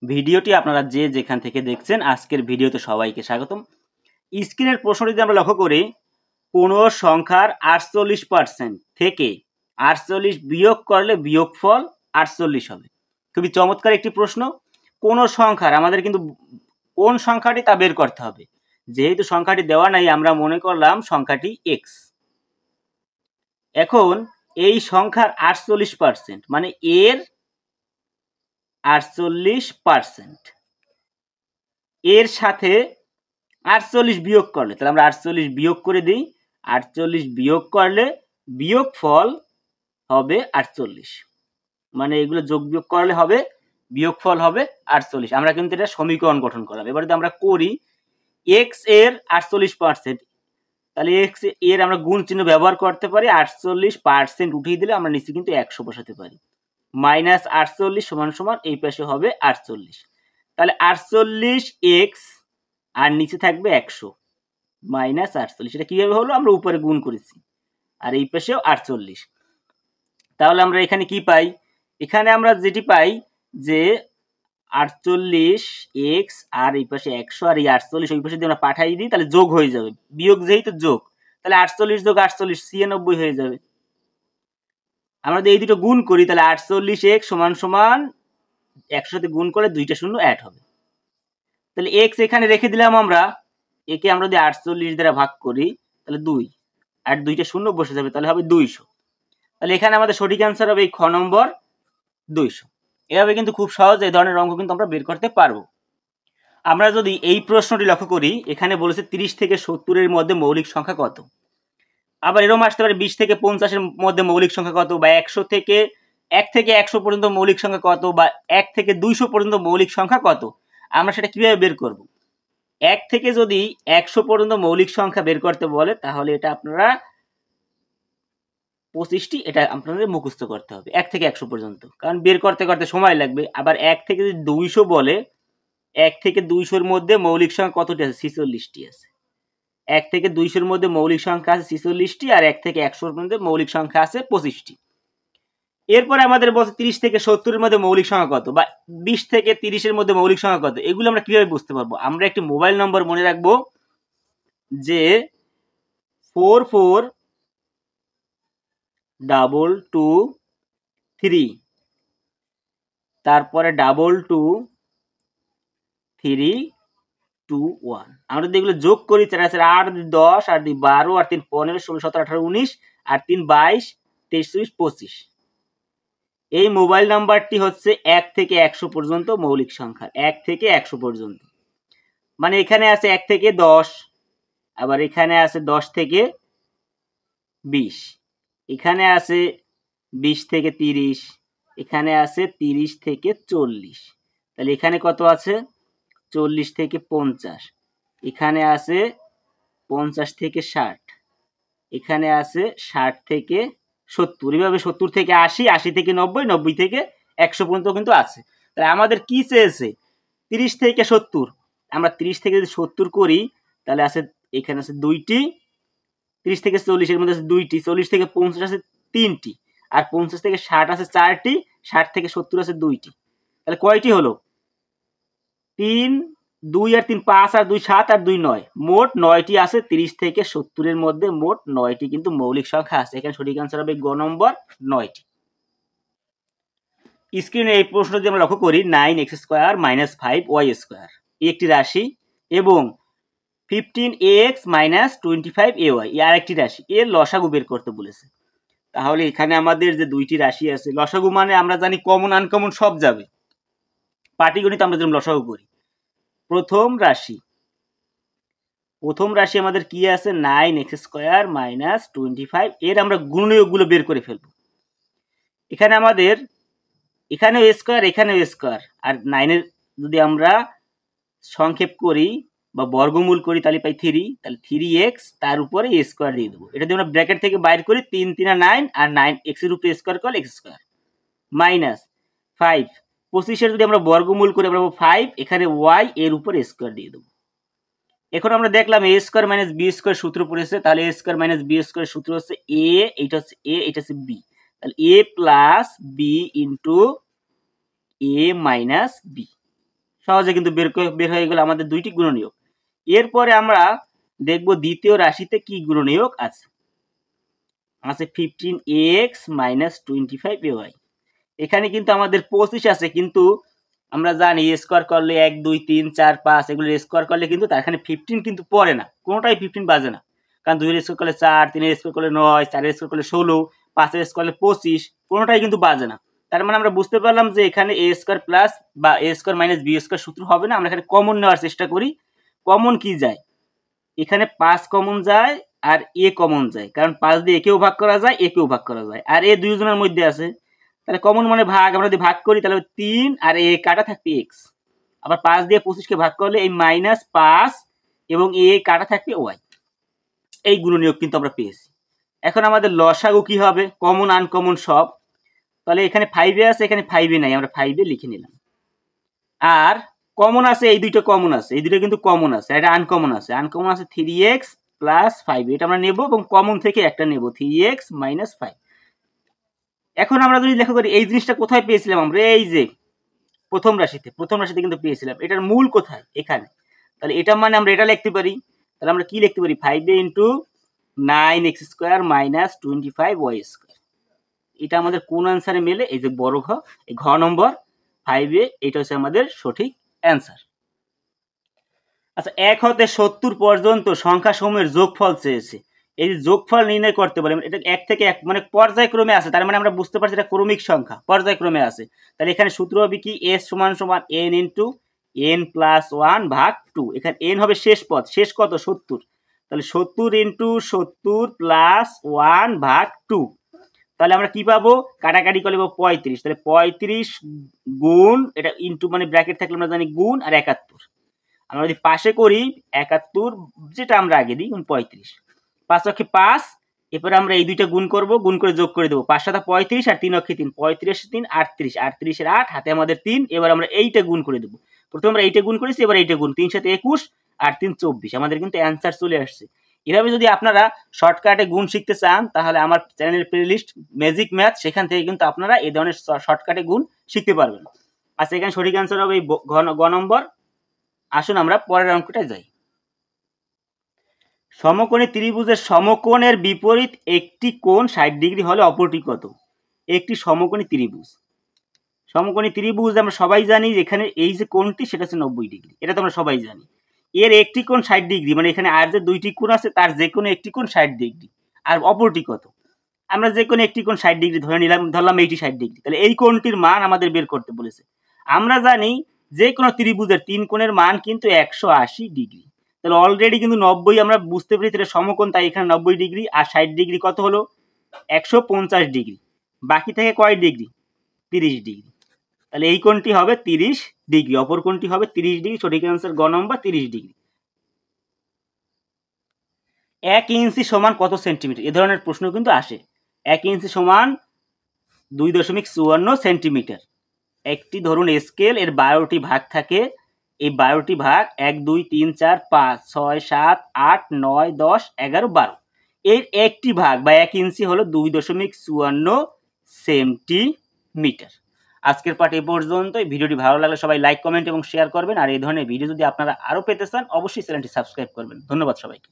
ভিডিওটি আপনারা যে যেখান থেকে দেখছেন আজকের ভিডিওতে সবাইকে স্বাগতম। স্ক্রিনের প্রশ্নটি যদি আমরা লক্ষ্য করি, কোনো সংখ্যার 48% থেকে 48 বিয়োগ করলে বিয়োগফল 48 হবে। খুবই চমৎকার একটি প্রশ্ন। কোন সংখ্যার আমাদের কিন্তু কোন সংখ্যাটি তা বের করতে হবে। যেহেতু সংখ্যাটি দেওয়া নাই, আমরা মনে করলাম সংখ্যাটি x। এখন এই সংখ্যার 48% মানে এর 48% এর সাথে 48 বিয়োগ করলে, তাহলে আমরা 48 বিয়োগ করে দিই। 48 বিয়োগ করলে বিয়োগফল হবে 48, মানে এগুলো যোগ বিয়োগ করলে হবে বিয়োগফল হবে 48। আমরা কিন্তু এটা সমীকরণ গঠন করলাম। এবার যদি আমরা করি x এর 48%, তাহলে x এর আমরা গুণ চিহ্ন ব্যবহার করতে পারি। 48% উঠিয়ে দিলে আমরা নিচে কিন্তু 100 বসাতে পারি। মাইনাস 48 সমান সমান এই পাশে হবে 48। তাহলে 48x আর নিচে থাকবে 100 মাইনাস 48। এটা কিভাবে হলো? আমরা উপরে গুণ করেছি আর এই পাশেও 48। তাহলে আমরা এখানে কি পাই? এখানে আমরা যেটি পাই যে 48x আর এই পাশে 100 আর এই 48 ওই পাশে যদি আমরা পাঠাই দিই তাহলে যোগ হয়ে যাবে। বিয়োগ যেহেতু যোগ, তাহলে 48 যোগ 48 96 হয়ে যাবে। আমরা যদি এই দুটো গুণ করি তাহলে 48x সমান সমান 100 সাথে গুণ করে দুইটা শূন্য অ্যাড হবে। তাহলে x এখানে রেখে দিলাম আমরা। একে আমরা যদি 48 দ্বারা ভাগ করি তাহলে 2 আর দুইটা শূন্য বসে যাবে, তাহলে হবে 200। তাহলে এখানে আমাদের সঠিক অ্যান্সার হবে এই খ নম্বর 200। এভাবে কিন্তু খুব সহজ এই ধরনের অঙ্ক কিন্তু আমরা বের করতে পারবো। আমরা যদি এই প্রশ্নটি লক্ষ্য করি, এখানে বলেছে 30 থেকে 70 এর মধ্যে মৌলিক সংখ্যা কত। আবার এরকম আসতে পারে 20 থেকে 50 এর মধ্যে মৌলিক সংখ্যা কত, বা 1 থেকে 100 পর্যন্ত মৌলিক সংখ্যা কত, বা 1 থেকে 200 পর্যন্ত মৌলিক সংখ্যা কত। আমরা সেটা কিভাবে বের করব? 1 থেকে যদি 100 পর্যন্ত মৌলিক সংখ্যা বের করতে বলে তাহলে এটা আপনারা 25টি এটা আপনাদের মুখস্থ করতে হবে 1 থেকে 100 পর্যন্ত, কারণ বের করতে করতে সময় লাগবে। আবার 1 থেকে যদি 200 বলে, 1 থেকে 200 এর মধ্যে মৌলিক সংখ্যা কতটি আছে? 46টি আছে। 1 থেকে 200 এর মধ্যে মৌলিক সংখ্যা আছে 46টি, আর 1 থেকে 100 এর মধ্যে মৌলিক সংখ্যা আছে 25টি। এরপরে আমাদের বলছে 30 থেকে 70 এর মধ্যে মৌলিক সংখ্যা কত, বা 20 থেকে 30 এর মধ্যে মৌলিক সংখ্যা কত। এগুলো আমরা কিভাবে বুঝতে পারবো? আমরা একটি মোবাইল নম্বর মনে রাখবো যে 442223, তারপরে 222321। আমরা যদি এগুলো যোগ করি 4 আছে 8 10 আর 2 12 আর 3 15 16 17 18 19 আর 3 22 23 24 25। এই মোবাইল নাম্বারটি হচ্ছে 1 থেকে 100 পর্যন্ত মৌলিক সংখ্যা, 1 থেকে 100 পর্যন্ত। মানে এখানে আছে 1 থেকে 10, আবার এখানে আছে 10 থেকে 20, এখানে আছে 20 থেকে 30, এখানে আছে 30 থেকে 40। তাহলে এখানে কত আছে? 40 থেকে 50, এখানে আছে 50 থেকে 60, এখানে আছে 60 থেকে 70, এভাবে 70 থেকে 80, 80 থেকে 90, 90 থেকে 100 পর্যন্ত কিন্তু আছে। তাহলে আমাদের কি চেয়েছে? 30 থেকে 70। আমরা 30 থেকে যদি 70 করি তাহলে আছে এখানে আছে 2টি, 30 থেকে 40 এর মধ্যে আছে 2টি, 40 থেকে 50 আছে 3টি, আর 50 থেকে 60 আছে 4টি, 60 থেকে 70 আছে 2টি। তাহলে কয়টি হলো? 3 2 আর 3 5 আর 2 7 আর 2 9, মোট 9টি আছে। 30 থেকে 70 এর মধ্যে মোট 9টি কিন্তু মৌলিক সংখ্যা আছে। এখানে সঠিক অ্যান্সার হবে গ নম্বর 9টি। স্ক্রিনে এই প্রশ্ন যদি আমরা লক্ষ্য করি 9x² - 5y², একটি রাশি, এবং 15ax - 25ay আর একটি রাশি, এর লসাগু বের করতে বলেছে। তাহলে এখানে আমাদের যে দুইটি রাশি আছে, লসাগু মানে আমরা জানি কমন আনকমন সব যাবে। পাটিগণিত আমরা যেরকম লসাগু করি। প্রথম রাশি আমাদের কি আছে? 9x² - 25, এর আমরা গুণনীয়কগুলো বের করে ফেলবো। এখানে আমাদের এখানেও স্কোয়ার, এখানেও স্কোয়ার, আর 9 এর যদি আমরা সংক্ষেপ করি বা বর্গমূল করি তাহলে পাই 3, তাহলে 3x তার উপরে a স্কোয়ার দিয়ে দেবো। এটা যদি আমরা ব্র্যাকেট থেকে বাইর করি 3 3 9, আর 9x এর উপরে স্কোয়ার করলে x স্কোয়ার, মাইনাস 5, 25 এর যদি আমরা বর্গমূল করি আমরা পাবো 5, এখানে y এর উপরে স্কোয়ার দিয়ে দেবো। এখন আমরা দেখলাম a square minus b square সূত্র পড়েছে, তাহলে a square minus b square সূত্র হচ্ছে a, এটা হচ্ছে a, এটা হচ্ছে b, তাহলে a plus b into a minus b। সহজে কিন্তু বের হয়ে গেল আমাদের দুইটি গুণনীয়ক। এরপরে আমরা দেখব দ্বিতীয় রাশিতে কি গুণনীয়ক আছে। 15x minus 25ay। এখানে কিন্তু আমাদের 25 আছে, কিন্তু আমরা জানি স্কোয়ার করলে 1 2 3 4 5 এগুলো স্কোয়ার করলে কিন্তু তার এখানে 15 কিন্তু পড়ে না, কোনোটাই 15 বাজে না। কারণ 2 এর স্কোয়ার করলে 4, 3 এর স্কোয়ার করলে 9, 4 এর স্কোয়ার করলে 16, 5 এর স্কোয়ার করলে 25, কোনোটাই কিন্তু বাজে না। তার মানে আমরা বুঝতে পারলাম যে এখানে a স্কোয়ার প্লাস বা a square minus b square সূত্র হবে না। আমরা এখানে কমন নেওয়ার চেষ্টা করি। কমন কি যায়? এখানে 5 কমন যায় আর a কমন যায়, কারণ 5 দিয়ে একেও ভাগ করা যায়, একেও ভাগ করা যায়, আর a দুইজনের মধ্যে আছে। তাহলে কমন মানে ভাগ, আমরা যদি ভাগ করি তাহলে 3 আর a কাটা থাকবে x। আবার 5 দিয়ে 25 কে ভাগ করলে এই -5 এবং a কাটা থাকবে y। এই গুণনীয়ক কিন্তু আমরা পেয়েছি। এখন আমাদের লসাগু কি হবে? কমন আনকমন সব। তাহলে এখানে 5 এ আছে, এখানে 5 এ নাই, আমরা 5 এ লিখে নিলাম। আর কমন আছে, এই দুইটা কমন আছে, এই দুইটা কিন্তু কমন আছে, এটা আনকমন আছে। আনকমন আছে 3x প্লাস 5, এটা আমরা নেব এবং কমন থেকে একটা নেব 3x মাইনাস 5। এখন আমরা যদি লেখা করি এই জিনিসটা কোথায় পেয়েছিলাম আমরা? এই যে প্রথম রাশিতে কিন্তু পেয়েছিলাম। এটার মূল কোথায়? এখানে। তাহলে এটা মানে আমরা এটা লিখতে পারি। তাহলে আমরা কি লিখতে পারি? 5a into 9x square minus 25y square. এটা আমাদের কোন অ্যান্সারে মেলে? এই যে বড় ঘ, এই ঘ নম্বর 5a, এটা হচ্ছে আমাদের সঠিক অ্যান্সার। আচ্ছা, 1 হতে 70 পর্যন্ত সংখ্যা সমূহের যোগফল চেয়েছে। এই যে যোগফল নির্ণয় করতে পারি, এটা 1 থেকে 1 মানে পর্যায়ক্রমে আছে, তার মানে আমরা বুঝতে পারছি এটা ক্রমিক সংখ্যা, পর্যায়ক্রমে আছে। তাহলে এখানে সূত্র হবে কি? s সমান সমান n ইন্টু n প্লাস 1 ভাগ 2। এখানে n হবে শেষ পদ, শেষ কত? 70। তাহলে 70 ইন্টু 70 প্লাস 1 ভাগ 2। তাহলে আমরা কি পাবো? কাটাকাটি করে পাবো 35। তাহলে 35 গুণ, এটা ইন্টু মানে ব্র্যাকেট থাকলে আমরা জানি গুণ, আর 71। আমরা যদি পাশে করি 71, যেটা আমরা আগে দিই, 35। 5 অক্ষে 5, এরপরে আমরা এই দুইটা গুণ করব, গুণ করে যোগ করে দেবো। 5 7 35 আর 3 অক্ষে 3, 35 3 38, 38 এর 8, হাতে আমাদের 3। এবার আমরা এইটা গুণ করে দেবো। প্রথমে আমরা এইটা গুণ করেছি, এবার এইটা গুণ, 3 7 21 আর 3 24, আমাদের কিন্তু অ্যান্সার চলে আসছে। এভাবে যদি আপনারা শর্টকাটে গুণ শিখতে চান, তাহলে আমার চ্যানেলের প্লেলিস্ট ম্যাজিক ম্যাথ, সেখান থেকে কিন্তু আপনারা এই ধরনের শর্টকাটে গুণ শিখতে পারবেন। আচ্ছা, এখানে সঠিক অ্যান্সার হবে এই গ নম্বর। আসুন আমরা পরের অঙ্কটায় যাই। সমকোণী ত্রিভুজের সমকোণের বিপরীত একটি কোণ 60 ডিগ্রি হলে অপরটি কত? একটি সমকোণী ত্রিভুজ। সমকোণী ত্রিভুজ আমরা সবাই জানি, এখানে এই যে কোণটি সেটা হচ্ছে 90 ডিগ্রি, এটা তো আমরা সবাই জানি। এর একটি কোণ 60 ডিগ্রি, মানে এখানে আর যে দুইটি কোণ আছে তার যে কোনো একটি কোণ 60 ডিগ্রি, আর অপরটি কত? আমরা যে কোনো একটি কোণ 60 ডিগ্রি ধরে নিলাম, ধরলাম এইটি 60 ডিগ্রি। তাহলে এই কোণটির মান আমাদের বের করতে বলেছে। আমরা জানি যে কোনো ত্রিভুজের 3 কোণের মান কিন্তু 180 ডিগ্রি। তাহলে অলরেডি কিন্তু 90 আমরা বুঝতে পেরেছি এটা সমকোণ, তাই এখানে 90 ডিগ্রি, আর 60 ডিগ্রি কত হলো? 150 ডিগ্রি। বাকি থেকে কয় ডিগ্রি? 30 ডিগ্রি। তাহলে এই কোণটি হবে 30 ডিগ্রি, অপর কোণটি হবে 30 ডিগ্রি। সঠিক অ্যান্সার গ নম্বর, 30 ডিগ্রি। 1 ইঞ্চি সমান কত সেন্টিমিটার? এ ধরনের প্রশ্ন কিন্তু আসে। 1 ইঞ্চি সমান 2.54 সেন্টিমিটার। একটি ধরুন স্কেল, এর 12টি ভাগ থাকে। এই 12টি ভাগ 1 2 3 4 5 6 7 8 9 10 11 12। এর একটি ভাগ বা 1 ইঞ্চি হলো 2.54 সেন্টিমিটার। আজকের পাঠ এই পর্যন্তই। ভিডিওটি ভালো লাগলে সবাই লাইক, কমেন্ট এবং শেয়ার করবেন। আর এই ধরনের ভিডিও যদি আপনারা আরও পেতে চান, অবশ্যই চ্যানেলটি সাবস্ক্রাইব করবেন। ধন্যবাদ সবাইকে।